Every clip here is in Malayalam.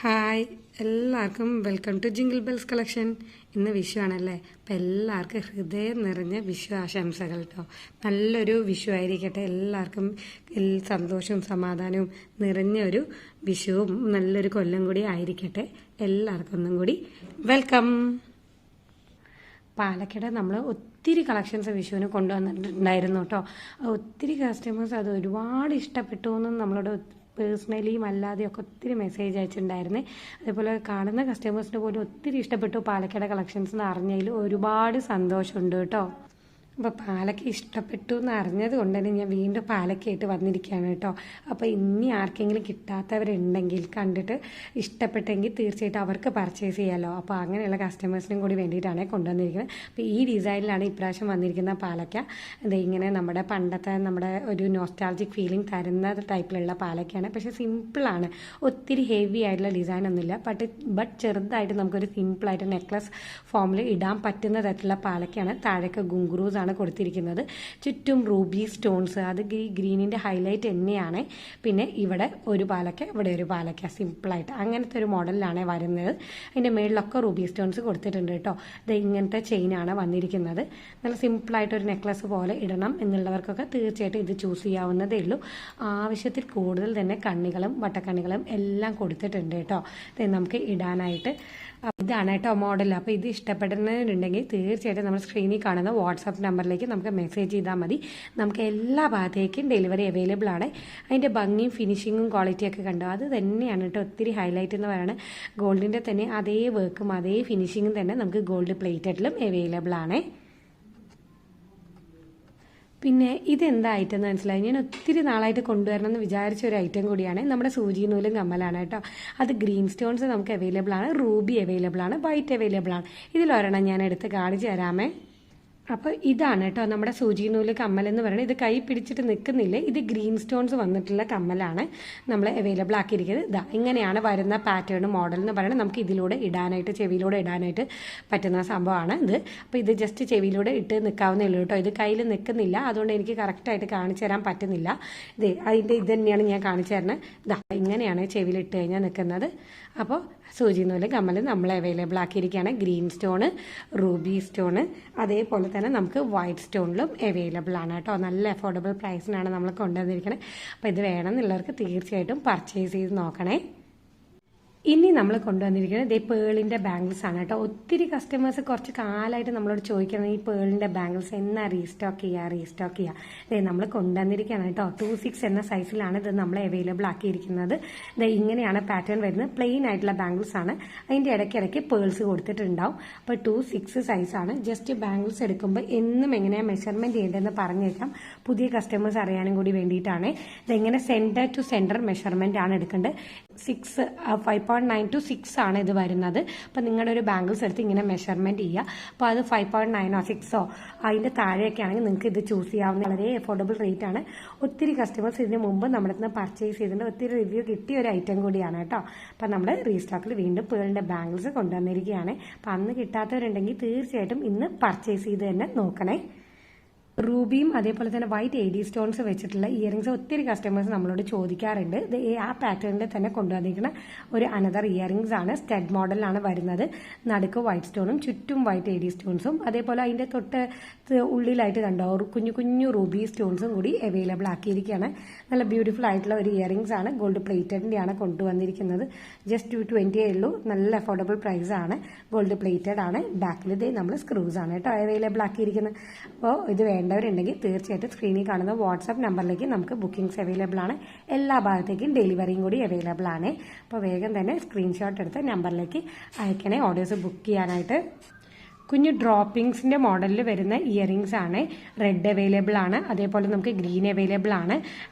ഹായ് എല്ലാവർക്കും welcome to jingle bells collection. ഇന്ന് വിഷു ആണല്ലേ, അപ്പം എല്ലാവർക്കും ഹൃദയം നിറഞ്ഞ വിഷു ആശംസകൾ കേട്ടോ. നല്ലൊരു വിഷു ആയിരിക്കട്ടെ. എല്ലാവർക്കും സന്തോഷവും സമാധാനവും നിറഞ്ഞ ഒരു വിഷുവും നല്ലൊരു കൊല്ലം കൂടി ആയിരിക്കട്ടെ. എല്ലാവർക്കും ഒന്നും കൂടി വെൽക്കം. പാലക്കട നമ്മൾ ഒത്തിരി കളക്ഷൻസ് വിഷുവിന് കൊണ്ടുവന്നിട്ടുണ്ടായിരുന്നു കേട്ടോ. ഒത്തിരി കസ്റ്റമേഴ്സ് അത് ഒരുപാട് ഇഷ്ടപ്പെട്ടു എന്നും നമ്മളോട് പേഴ്സണലിയും അല്ലാതെയൊക്കെ ഒത്തിരി മെസ്സേജ് അയച്ചിട്ടുണ്ടായിരുന്നേ. അതേപോലെ കാണുന്ന കസ്റ്റമേഴ്സിന് പോലും ഒത്തിരി ഇഷ്ടപ്പെട്ടു പാലക്കട കളക്ഷൻസ് എന്ന് അറിഞ്ഞതിൽ ഒരുപാട് സന്തോഷമുണ്ട് കേട്ടോ. അപ്പോൾ പാലക്ക ഇഷ്ടപ്പെട്ടു എന്ന് അറിഞ്ഞത് കൊണ്ട് തന്നെ ഞാൻ വീണ്ടും പാലക്കയായിട്ട് വന്നിരിക്കുകയാണ് കേട്ടോ. അപ്പോൾ ഇനി ആർക്കെങ്കിലും കിട്ടാത്തവരുണ്ടെങ്കിൽ കണ്ടിട്ട് ഇഷ്ടപ്പെട്ടെങ്കിൽ തീർച്ചയായിട്ടും അവർക്ക് പർച്ചേസ് ചെയ്യാമല്ലോ. അപ്പോൾ അങ്ങനെയുള്ള കസ്റ്റമേഴ്സിനും കൂടി വേണ്ടിയിട്ടാണ് കൊണ്ടുവന്നിരിക്കുന്നത്. അപ്പോൾ ഈ ഡിസൈനിലാണ് ഇപ്രാവശ്യം വന്നിരിക്കുന്ന പാലക്ക. ഇങ്ങനെ നമ്മുടെ പണ്ടത്തെ നമ്മുടെ ഒരു നോസ്റ്റാൾജിക് ഫീലിംഗ് തരുന്ന ടൈപ്പിലുള്ള പാലക്കയാണ്. പക്ഷേ സിമ്പിളാണ്, ഒത്തിരി ഹെവി ആയിട്ടുള്ള ഡിസൈൻ ഒന്നുമില്ല. ബട്ട് ചെറുതായിട്ട് നമുക്കൊരു സിമ്പിളായിട്ട് നെക്ലസ് ഫോമിൽ ഇടാൻ പറ്റുന്ന തരത്തിലുള്ള പാലക്കയാണ്. താഴേക്ക് ഗുങ്കുറൂസ് കൊടുത്തിരിക്കുന്നത്. ചുറ്റും റൂബി സ്റ്റോൺസ്, അത് ഈ ഗ്രീനിന്റെ ഹൈലൈറ്റ് തന്നെയാണ്. പിന്നെ ഇവിടെ ഒരു പാലക്ക, ഇവിടെ ഒരു പാലക്ക, സിമ്പിളായിട്ട് അങ്ങനത്തെ ഒരു മോഡലിലാണ് വരുന്നത്. അതിന്റെ മേളിലൊക്കെ റൂബി സ്റ്റോൺസ് കൊടുത്തിട്ടുണ്ട് കേട്ടോ. ഇത് ഇങ്ങനത്തെ ചെയിനാണ് വന്നിരിക്കുന്നത്. നല്ല സിമ്പിളായിട്ട് ഒരു നെക്ലസ് പോലെ ഇടണം എന്നുള്ളവർക്കൊക്കെ തീർച്ചയായിട്ടും ഇത് ചൂസ് ചെയ്യാവുന്നതേ ഉള്ളൂ. ആവശ്യത്തിൽ കൂടുതൽ തന്നെ കണ്ണികളും വട്ടക്കണ്ണികളും എല്ലാം കൊടുത്തിട്ടുണ്ട് കേട്ടോ. നമുക്ക് ഇടാനായിട്ട് ഇതാണ് കേട്ടോ മോഡൽ. അപ്പോൾ ഇത് ഇഷ്ടപ്പെടുന്നവരുണ്ടെങ്കിൽ തീർച്ചയായിട്ടും നമ്മൾ സ്ക്രീനിൽ കാണുന്ന വാട്സാപ്പ് നമ്പറിലേക്ക് നമുക്ക് മെസ്സേജ് ചെയ്താൽ മതി. നമുക്ക് എല്ലാ ഭാഗത്തേക്കും ഡെലിവറി അവൈലബിൾ ആണ്. അതിൻ്റെ ഭംഗിയും ഫിനിഷിങ്ങും ക്വാളിറ്റിയൊക്കെ കണ്ടോ, അത് തന്നെയാണ് കേട്ടോ ഒത്തിരി ഹൈലൈറ്റ് എന്ന് പറയുന്നത്. ഗോൾഡിൻ്റെ തന്നെ അതേ വർക്കും അതേ ഫിനിഷിങ്ങും തന്നെ നമുക്ക് ഗോൾഡ് പ്ലേറ്റഡിലും അവൈലബിൾ ആണ്. പിന്നെ ഇതെന്താ ഐറ്റം എന്ന് മനസ്സിലായി. ഞാൻ ഒത്തിരി നാളായിട്ട് കൊണ്ടുവരണം എന്ന് വിചാരിച്ച ഒരു ഐറ്റം കൂടിയാണ്. നമ്മുടെ സൂചി നൂലും കമ്മലാണ് കേട്ടോ. അത് ഗ്രീൻ സ്റ്റോൺസ് നമുക്ക് അവൈലബിൾ ആണ്, റൂബി അവൈലബിൾ ആണ്, വൈറ്റ് അവൈലബിൾ ആണ്. ഇതിലൊരെണ്ണം ഞാൻ എടുത്ത് കാണിച്ചു തരാമേ. അപ്പോൾ ഇതാണ് കേട്ടോ നമ്മുടെ സൂചി നൂല് കമ്മൽ എന്ന് പറയുന്നത്. ഇത് കൈ പിടിച്ചിട്ട് നിൽക്കുന്നില്ല, ഇത് ഗ്രീൻ സ്റ്റോൺസ് വന്നിട്ടുള്ള കമ്മലാണ് നമ്മൾ അവൈലബിൾ ആക്കിയിരിക്കുന്നത്. ഇതാ ഇങ്ങനെയാണ് വരുന്ന പാറ്റേൺ മോഡൽ എന്ന് പറയുന്നത്. നമുക്ക് ഇതിലൂടെ ഇടാനായിട്ട്, ചെവിയിലൂടെ ഇടാനായിട്ട് പറ്റുന്ന സംഭവമാണ് ഇത്. അപ്പോൾ ഇത് ജസ്റ്റ് ചെവിയിലൂടെ ഇട്ട് നിൽക്കാവുന്നേ ഉള്ളൂ കേട്ടോ. ഇത് കയ്യിൽ നിൽക്കുന്നില്ല, അതുകൊണ്ട് എനിക്ക് കറക്റ്റായിട്ട് കാണിച്ചു തരാൻ പറ്റുന്നില്ല. ഇത് തന്നെയാണ് ഞാൻ കാണിച്ചു തരുന്നത്. ഇതാ ഇങ്ങനെയാണ് ചെവിയിലിട്ട് കഴിഞ്ഞാൽ നിൽക്കുന്നത്. അപ്പോൾ സൂചി നൂല് കമ്മൽ നമ്മൾ അവൈലബിൾ ആക്കിയിരിക്കുകയാണ്. ഗ്രീൻ സ്റ്റോണ്, റൂബി സ്റ്റോണ്, അതേപോലെ തന്നെ നമുക്ക് വൈറ്റ് സ്റ്റോണിലും അവൈലബിൾ ആണ് കേട്ടോ. നല്ല അഫോർഡബിൾ പ്രൈസിനാണ് നമ്മൾ കൊണ്ടുവന്നിരിക്കുന്നത്. അപ്പോൾ ഇത് വേണമെന്നുള്ളവർക്ക് തീർച്ചയായിട്ടും പർച്ചേസ് ചെയ്ത് നോക്കണേ. ഇനി നമ്മൾ കൊണ്ടുവന്നിരിക്കുന്നത് പേളിൻ്റെ ബാംഗിൾസ് ആണ് കേട്ടോ. ഒത്തിരി കസ്റ്റമേഴ്സ് കുറച്ച് കാലമായിട്ട് നമ്മളോട് ചോദിക്കുന്നത് ഈ പേളിൻ്റെ ബാംഗിൾസ് എന്നാ റീസ്റ്റോക്ക് ചെയ്യുക. നമ്മൾ കൊണ്ടുവന്നിരിക്കുകയാണ് കേട്ടോ. 2-6 എന്ന സൈസിലാണ് ഇത് നമ്മൾ അവൈലബിൾ ആക്കിയിരിക്കുന്നത്. ഇങ്ങനെയാണ് പാറ്റേൺ വരുന്നത്. പ്ലെയിൻ ആയിട്ടുള്ള ബാംഗിൾസ് ആണ്. അതിൻ്റെ ഇടയ്ക്കിടയ്ക്ക് പേൾസ് കൊടുത്തിട്ടുണ്ടാവും. അപ്പോൾ 2-6 സൈസാണ്. ജസ്റ്റ് ബാംഗിൾസ് എടുക്കുമ്പോൾ എന്നും എങ്ങനെയാണ് മെഷർമെൻറ്റ് ചെയ്യേണ്ടതെന്ന് പറഞ്ഞേക്കാം, പുതിയ കസ്റ്റമേഴ്സ് അറിയാനും കൂടി വേണ്ടിയിട്ടാണ്. ഇതെങ്ങനെ സെൻറ്റർ ടു സെൻറ്റർ മെഷർമെൻറ്റ് ആണ് എടുക്കേണ്ടത്. 5.9 to 6 ആണ് ഇത് വരുന്നത്. അപ്പം നിങ്ങളുടെ ഒരു ബാംഗിൾസ് എടുത്ത് ഇങ്ങനെ മെഷർമെൻറ്റ് ചെയ്യുക. അപ്പോൾ അത് 5.9 6 അതിൻ്റെ താഴെയൊക്കെ ആണെങ്കിൽ നിങ്ങൾക്ക് ഇത് ചൂസ് ചെയ്യാവുന്ന വളരെ അഫോർഡബിൾ റേറ്റ് ആണ്. ഒത്തിരി കസ്റ്റമേഴ്സ് ഇതിന് മുമ്പ് നമ്മുടെ നിന്ന് പർച്ചേസ് ചെയ്തിട്ടുണ്ട്. ഒത്തിരി റിവ്യൂ കിട്ടിയ ഒരു ഐറ്റം കൂടിയാണ് കേട്ടോ. അപ്പം നമ്മൾ റീസ്റ്റോക്കിൽ വീണ്ടും പേളിൻ്റെ ബാംഗിൾസ് കൊണ്ടുവന്നിരിക്കുകയാണ്. അപ്പം അന്ന് കിട്ടാത്തവരുണ്ടെങ്കിൽ തീർച്ചയായിട്ടും ഇന്ന് പർച്ചേസ് ചെയ്ത് തന്നെ നോക്കണേ. റൂബിയും അതേപോലെ തന്നെ വൈറ്റ് AD സ്റ്റോൺസ് വെച്ചിട്ടുള്ള ഇയറിംഗ്സ് ഒത്തിരി കസ്റ്റമേഴ്സ് നമ്മളോട് ചോദിക്കാറുണ്ട്. ആ പാറ്റേണിൽ തന്നെ കൊണ്ടുവന്നിരിക്കുന്ന ഒരു അനദർ ഇയറിംഗ്സ് ആണ്. സ്റ്റഡ് മോഡലാണ് വരുന്നത്. നടുക്ക് വൈറ്റ് സ്റ്റോണും ചുറ്റും വൈറ്റ് AD സ്റ്റോൺസും, അതേപോലെ അതിൻ്റെ തൊട്ട് ഉള്ളിലായിട്ട് കണ്ടോ കുഞ്ഞു കുഞ്ഞു റൂബി സ്റ്റോൺസും കൂടി അവൈലബിൾ ആക്കിയിരിക്കുകയാണ്. നല്ല ബ്യൂട്ടിഫുൾ ആയിട്ടുള്ള ഒരു ഇയറിംഗ്സ് ആണ്. ഗോൾഡ് പ്ലേറ്റഡിൻ്റെയാണ് കൊണ്ടുവന്നിരിക്കുന്നത്. ജസ്റ്റ് 220 ഉള്ളൂ. നല്ല അഫോർഡബിൾ പ്രൈസ് ആണ്. ഗോൾഡ് പ്ലേറ്റഡ് ആണ്. ബാക്കിൽ നമ്മൾ സ്ക്രൂസ് ആണ് കേട്ടോ അവൈലബിൾ ആക്കിയിരിക്കുന്നത്. അപ്പോൾ ഇത് വേണ്ടവരുണ്ടെങ്കിൽ തീർച്ചയായിട്ടും സ്ക്രീനിൽ കാണുന്ന വാട്സാപ്പ് നമ്പറിലേക്ക് നമുക്ക് ബുക്കിംഗ്സ് അവൈലബിൾ ആണ്. എല്ലാ ഭാഗത്തേക്കും ഡെലിവറിയും കൂടി അവൈലബിൾ ആണ്. അപ്പോൾ വേഗം തന്നെ സ്ക്രീൻഷോട്ട് എടുത്ത് നമ്പറിലേക്ക് അയക്കണേ ഓർഡേഴ്സ് ബുക്ക് ചെയ്യാനായിട്ട്. കുഞ്ഞു ഡ്രോപ്പിംഗ്സിന്റെ മോഡലിൽ വരുന്ന ഇയറിംഗ്സ് ആണ്. റെഡ് അവൈലബിൾ ആണ്, അതേപോലെ നമുക്ക് ഗ്രീൻ അവൈലബിൾ ആണ്,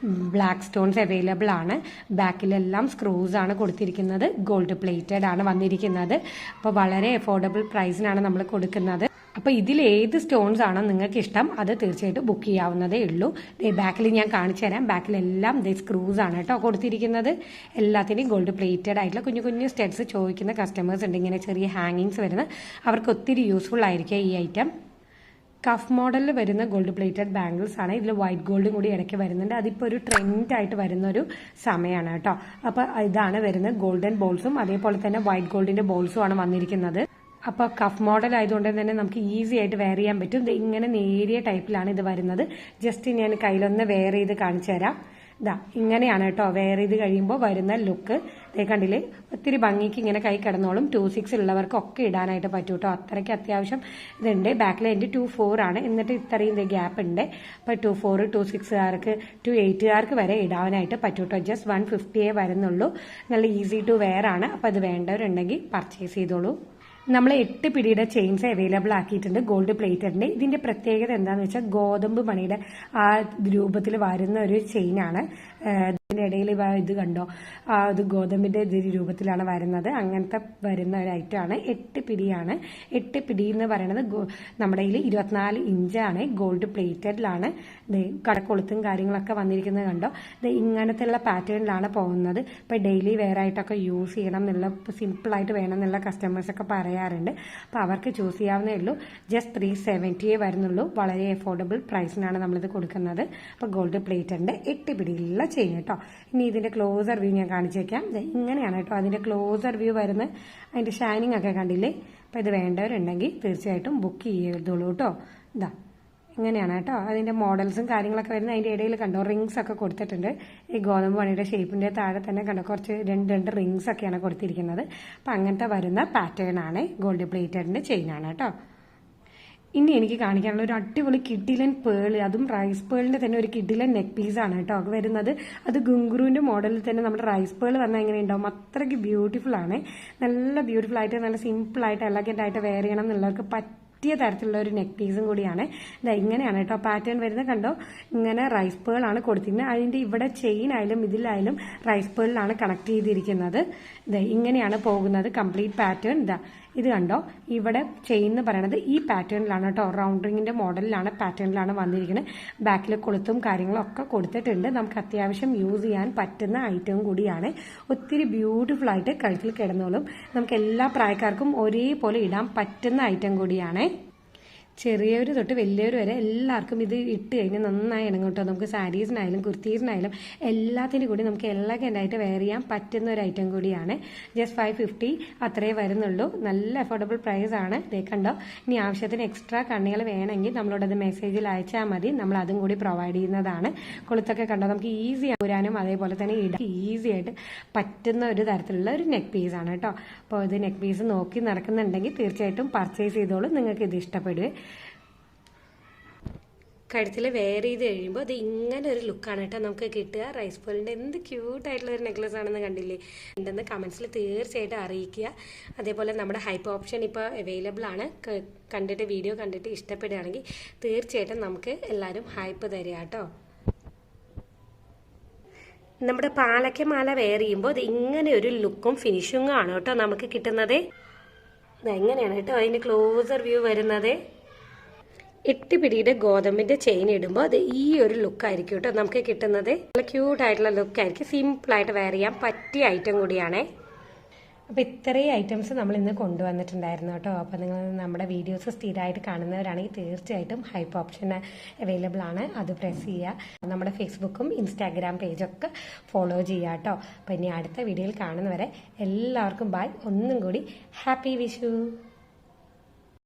ബ്ലാക്ക് സ്റ്റോൺസ് അവൈലബിൾ ആണ്. ബാക്കിലെല്ലാം സ്ക്രൂസ് ആണ് കൊടുത്തിരിക്കുന്നത്. ഗോൾഡ് പ്ലേറ്റഡ് ആണ് വന്നിരിക്കുന്നത്. അപ്പോൾ വളരെ അഫോർഡബിൾ പ്രൈസിനാണ് നമ്മൾ കൊടുക്കുന്നത്. അപ്പോൾ ഇതിൽ ഏത് സ്റ്റോൺസ് ആണോ നിങ്ങൾക്ക് ഇഷ്ടം അത് തീർച്ചയായിട്ടും ബുക്ക് ചെയ്യാവുന്നതേ ഉള്ളൂ. ബാക്കിൽ ഞാൻ കാണിച്ചു തരാം. ബാക്കിലെല്ലാം സ്ക്രൂസ് ആണ് കേട്ടോ കൊടുത്തിരിക്കുന്നത്. എല്ലാത്തിനും ഗോൾഡ് പ്ലേറ്റഡ് ആയിട്ടുള്ള കുഞ്ഞു കുഞ്ഞു സ്റ്റഡ്സ് ചോദിക്കുന്ന കസ്റ്റമേഴ്സ് ഉണ്ട്. ഇങ്ങനെ ചെറിയ ഹാങ്ങിങ്സ് വരുന്നത് അവർക്ക് ഒത്തിരി യൂസ്ഫുൾ ആയിരിക്കും ഈ ഐറ്റം. കഫ് മോഡലിൽ വരുന്ന ഗോൾഡ് പ്ലേറ്റഡ് ബാംഗിൾസ് ആണ്. ഇതിൽ വൈറ്റ് ഗോൾഡും കൂടി ഇടയ്ക്ക് വരുന്നുണ്ട്. അതിപ്പോൾ ഒരു ട്രെൻഡായിട്ട് വരുന്ന ഒരു സമയമാണ് കേട്ടോ. അപ്പോൾ ഇതാണ് വരുന്നത് ഗോൾഡൻ ബോൾസും അതേപോലെ തന്നെ വൈറ്റ് ഗോൾഡിന്റെ ബോൾസും ആണ് വന്നിരിക്കുന്നത്. അപ്പോൾ കഫ് മോഡൽ ആയതുകൊണ്ട് തന്നെ നമുക്ക് ഈസി ആയിട്ട് വെയർ ചെയ്യാൻ പറ്റും. ഇങ്ങനെ നേരിയ ടൈപ്പിലാണ് ഇത് വരുന്നത്. ജസ്റ്റ് ഞാൻ കയ്യിലൊന്ന് വെയർ ചെയ്ത് കാണിച്ചു തരാം. ഇതാ ഇങ്ങനെയാണ് കേട്ടോ വെയർ ചെയ്ത് കഴിയുമ്പോൾ വരുന്ന ലുക്ക്. കണ്ടില്ലേ, ഒത്തിരി ഭംഗിക്ക് ഇങ്ങനെ കൈ കിടന്നോളും. 2-6 ഉള്ളവർക്കൊക്കെ ഇടാനായിട്ട് പറ്റും കേട്ടോ. അത്രയ്ക്ക് അത്യാവശ്യം ഇതുണ്ട്. ബാക്കിൽ എൻ്റെ 2-4 ആണ്, എന്നിട്ട് ഇത്രയും ഗ്യാപ്പ് ഉണ്ട്. അപ്പോൾ 2-4, 2-6കാർക്ക് 2-8കാർക്ക് വരെ ഇടാനായിട്ട് പറ്റും കേട്ടോ. ജസ്റ്റ് 150 വരുന്നുള്ളൂ. നല്ല ഈസി ടു വെയർ ആണ്. അപ്പോൾ അത് വേണ്ടവരുണ്ടെങ്കിൽ പർച്ചേസ് ചെയ്തോളൂ. നമ്മൾ 8 പിടിയുടെ ചെയിൻസ് അവൈലബിൾ ആക്കിയിട്ടുണ്ട് ഗോൾഡ് പ്ലേറ്റഡിന്റെ. ഇതിന്റെ പ്രത്യേകത എന്താണെന്ന് വെച്ചാൽ ഗോതമ്പ് മണിയുടെ ആ രൂപത്തിൽ വരുന്ന ഒരു ചെയിനാണ്. ഇതിന്റെ ഇടയിൽ ഇത് കണ്ടോ, ഇത് ഗോതമ്പിന്റെ രൂപത്തിലാണ് വരുന്നത്. അങ്ങനത്തെ വരുന്ന ഒരു ഐറ്റം ആണ്. 8 പിടിയാണ്. 8 പിടി എന്ന് പറയുന്നത് നമ്മുടെ കയ്യിൽ 24 ഇഞ്ചാണ്. ഗോൾഡ് പ്ലേറ്റഡിലാണ്. കടക്കൊളുത്തും കാര്യങ്ങളൊക്കെ വന്നിരിക്കുന്നത് കണ്ടോ. ഇത് ഇങ്ങനത്തെ ഉള്ള പാറ്റേണിലാണ് പോകുന്നത്. ഇപ്പൊ ഡെയിലി വെയർ ആയിട്ടൊക്കെ യൂസ് ചെയ്യണം എന്നുള്ള, സിമ്പിളായിട്ട് വേണം എന്നുള്ള കസ്റ്റമേഴ്സ് ഒക്കെ പറയാറുണ്ട്. അപ്പോൾ അവർക്ക് ചൂസ് ചെയ്യാവുന്നേ ഉള്ളൂ. ജസ്റ്റ് 370 വരുന്നുള്ളൂ. വളരെ അഫോർഡബിൾ പ്രൈസിനാണ് നമ്മളിത് കൊടുക്കുന്നത്. അപ്പോൾ ഗോൾഡ് പ്ലേറ്റഡിന്റെ 8 പിടിയിലുള്ള ചെയിൻ കേട്ടോ. ഇനി ഇതിന്റെ ക്ലോസർ വ്യൂ ഞാൻ കാണിച്ചേക്കാം. ഇങ്ങനെയാണ് കേട്ടോ അതിന്റെ ക്ലോസർ വ്യൂ വരുന്നത്. അതിന്റെ ഷൈനിങ് ഒക്കെ കണ്ടില്ലേ. അപ്പോൾ ഇത് വേണ്ടവരുണ്ടെങ്കിൽ തീർച്ചയായിട്ടും ബുക്ക് ചെയ്തോളൂ കേട്ടോ. ഇതാ ഇങ്ങനെയാണ് കേട്ടോ അതിന്റെ മോഡൽസും കാര്യങ്ങളൊക്കെ വരുന്നത്. അതിന്റെ ഇടയിൽ കണ്ടോ റിങ്സ് ഒക്കെ കൊടുത്തിട്ടുണ്ട്. ഈ ഗോതമ്പ് മണിയുടെ ഷേപ്പിന്റെ താഴെ തന്നെ കണ്ടോ കുറച്ച് രണ്ട് റിങ്സ് ഒക്കെയാണ് കൊടുത്തിരിക്കുന്നത്. അപ്പം അങ്ങനത്തെ വരുന്ന പാറ്റേൺ ആണ്. ഗോൾഡ് പ്ലേറ്റഡിന്റെ ചെയിൻ ആണ് കേട്ടോ. ഇനി എനിക്ക് കാണിക്കാനുള്ള ഒരു അടിപൊളി കിഡിലൻ പേള്, അതും റൈസ് പേളിന്റെ തന്നെ ഒരു കിഡിലൻ നെക്ക് പീസ് ആണ് കേട്ടോ വരുന്നത്. അത് ഗുങ്കുറുവിന്റെ മോഡലിൽ തന്നെ നമ്മുടെ റൈസ് പേൾ വന്നാൽ എങ്ങനെ ഉണ്ടാവും, അത്രയ്ക്ക് ബ്യൂട്ടിഫുൾ ആണ്. നല്ല ബ്യൂട്ടിഫുൾ ആയിട്ട് നല്ല സിമ്പിൾ ആയിട്ട് എലഗന്റ് ആയിട്ട് വെയർ ചെയ്യണം എന്നുള്ളവർക്ക് പറ്റിയ തരത്തിലുള്ള ഒരു നെക്ക് പീസും കൂടിയാണ്. ഇതാ ഇങ്ങനെയാണ് കേട്ടോ പാറ്റേൺ വരുന്നത്. കണ്ടോ ഇങ്ങനെ റൈസ് പേൾ ആണ് കൊടുത്തിരിക്കുന്നത്. അതിന്റെ ഇവിടെ ചെയിൻ ആയാലും ഇതിലായാലും റൈസ് പേളിലാണ് കണക്ട് ചെയ്തിരിക്കുന്നത്. ഇതാ ഇങ്ങനെയാണ് പോകുന്നത് കംപ്ലീറ്റ് പാറ്റേൺ. ഇതാ ഇത് കണ്ടോ ഇവിടെ ചെയിൻ എന്ന് പറയുന്നത് ഈ പാറ്റേണിലാണ് കേട്ടോ. റൗണ്ട് റിങ്ങിന്റെ മോഡലിലാണ് പാറ്റേണിലാണ് വന്നിരിക്കുന്നത്. ബാക്കിൽ കൊളുത്തും കാര്യങ്ങളും ഒക്കെ കൊടുത്തിട്ടുണ്ട്. നമുക്ക് അത്യാവശ്യം യൂസ് ചെയ്യാൻ പറ്റുന്ന ഐറ്റവും കൂടിയാണ്. ഒത്തിരി ബ്യൂട്ടിഫുൾ ആയിട്ട് കഴുത്തിൽ കിടന്നോളും. നമുക്ക് എല്ലാ പ്രായക്കാർക്കും ഒരേപോലെ ഇടാൻ പറ്റുന്ന ഐറ്റം കൂടിയാണ്. ചെറിയവർ തൊട്ട് വലിയവർ വരെ എല്ലാവർക്കും ഇത് ഇട്ട് കഴിഞ്ഞാൽ നന്നായി ഇണങ്ങും കേട്ടോ. നമുക്ക് സാരീസിനായാലും കുർത്തീസിനായാലും എല്ലാത്തിനും കൂടി നമുക്ക് എലഗൻ്റായിട്ട് വെയർ ചെയ്യാൻ പറ്റുന്ന ഒരു ഐറ്റം കൂടിയാണ്. ജസ്റ്റ് 550 അത്രേ വരുന്നുള്ളൂ. നല്ല അഫോർഡബിൾ പ്രൈസ് ആണ്. ഇതേ കണ്ടോ. ഇനി ആവശ്യത്തിന് എക്സ്ട്രാ കണ്ണികൾ വേണമെങ്കിൽ നമ്മളോടത് മെസ്സേജിൽ അയച്ചാൽ മതി. നമ്മൾ അതും കൂടി പ്രൊവൈഡ് ചെയ്യുന്നതാണ്. കൊളുത്തൊക്കെ കണ്ടോ നമുക്ക് ഈസി ആകാനും അതേപോലെ തന്നെ ഇടാൻ ഈസി ആയിട്ട് പറ്റുന്ന ഒരു തരത്തിലുള്ള ഒരു നെക്ക് പീസാണ് കേട്ടോ. അപ്പോൾ ഇത് നെക്ക് പീസ് നോക്കി നടക്കുന്നുണ്ടെങ്കിൽ തീർച്ചയായിട്ടും പർച്ചേസ് ചെയ്തോളൂ. നിങ്ങൾക്ക് ഇത് ഇഷ്ടപ്പെടുവേ. കഴുത്തിൽ വെയർ ചെയ്ത് കഴിയുമ്പോൾ അത് ഇങ്ങനെ ഒരു ലുക്കാണ് കേട്ടോ നമുക്ക് കിട്ടുക. റൈസ് പേളിൻ്റെ എന്ത് ക്യൂട്ടായിട്ടുള്ള ഒരു നെക്ലസ് ആണെന്ന് കണ്ടില്ലേ. ഉണ്ടെന്ന് കമൻസിൽ തീർച്ചയായിട്ടും അറിയിക്കുക. അതേപോലെ നമ്മുടെ ഹൈപ്പ് ഓപ്ഷൻ ഇപ്പോൾ അവൈലബിൾ ആണ്. കണ്ടിട്ട് വീഡിയോ കണ്ടിട്ട് ഇഷ്ടപ്പെടുകയാണെങ്കിൽ തീർച്ചയായിട്ടും നമുക്ക് എല്ലാവരും ഹൈപ്പ് തരിക കേട്ടോ. നമ്മുടെ പാലക്കമാല വെയർ ചെയ്യുമ്പോൾ അത് ഇങ്ങനെ ഒരു ലുക്കും ഫിനിഷിങ്ങും ആണ് കേട്ടോ നമുക്ക് കിട്ടുന്നത്. ഇങ്ങനെയാണ് കേട്ടോ അതിൻ്റെ ക്ലോസർ വ്യൂ വരുന്നത്. 8 പിടിയുടെ ഗോതമ്പിന്റെ ചെയിൻ ഇടുമ്പോൾ അത് ഈ ഒരു ലുക്കായിരിക്കും കേട്ടോ നമുക്ക് കിട്ടുന്നത്. നല്ല ക്യൂട്ടായിട്ടുള്ള ലുക്കായിരിക്കും. സിമ്പിളായിട്ട് വെയർ ചെയ്യാൻ പറ്റിയ ഐറ്റം കൂടിയാണേ. അപ്പോൾ ഇത്രയും ഐറ്റംസ് നമ്മൾ ഇന്ന് കൊണ്ടുവന്നിട്ടുണ്ടായിരുന്നു കേട്ടോ. അപ്പോൾ നിങ്ങൾ നമ്മുടെ വീഡിയോസ് സ്ഥിരമായിട്ട് കാണുന്നവരാണെങ്കിൽ തീർച്ചയായിട്ടും ഹൈപ്പ് ഓപ്ഷൻ അവൈലബിൾ ആണ്. അത് പ്രസ് ചെയ്യുക. നമ്മുടെ ഫേസ്ബുക്കും ഇൻസ്റ്റാഗ്രാം പേജൊക്കെ ഫോളോ ചെയ്യുക കേട്ടോ. അപ്പോൾ ഇനി അടുത്ത വീഡിയോയിൽ കാണുന്നവരെ എല്ലാവർക്കും ബൈ. ഒന്നും കൂടി ഹാപ്പി വിഷു.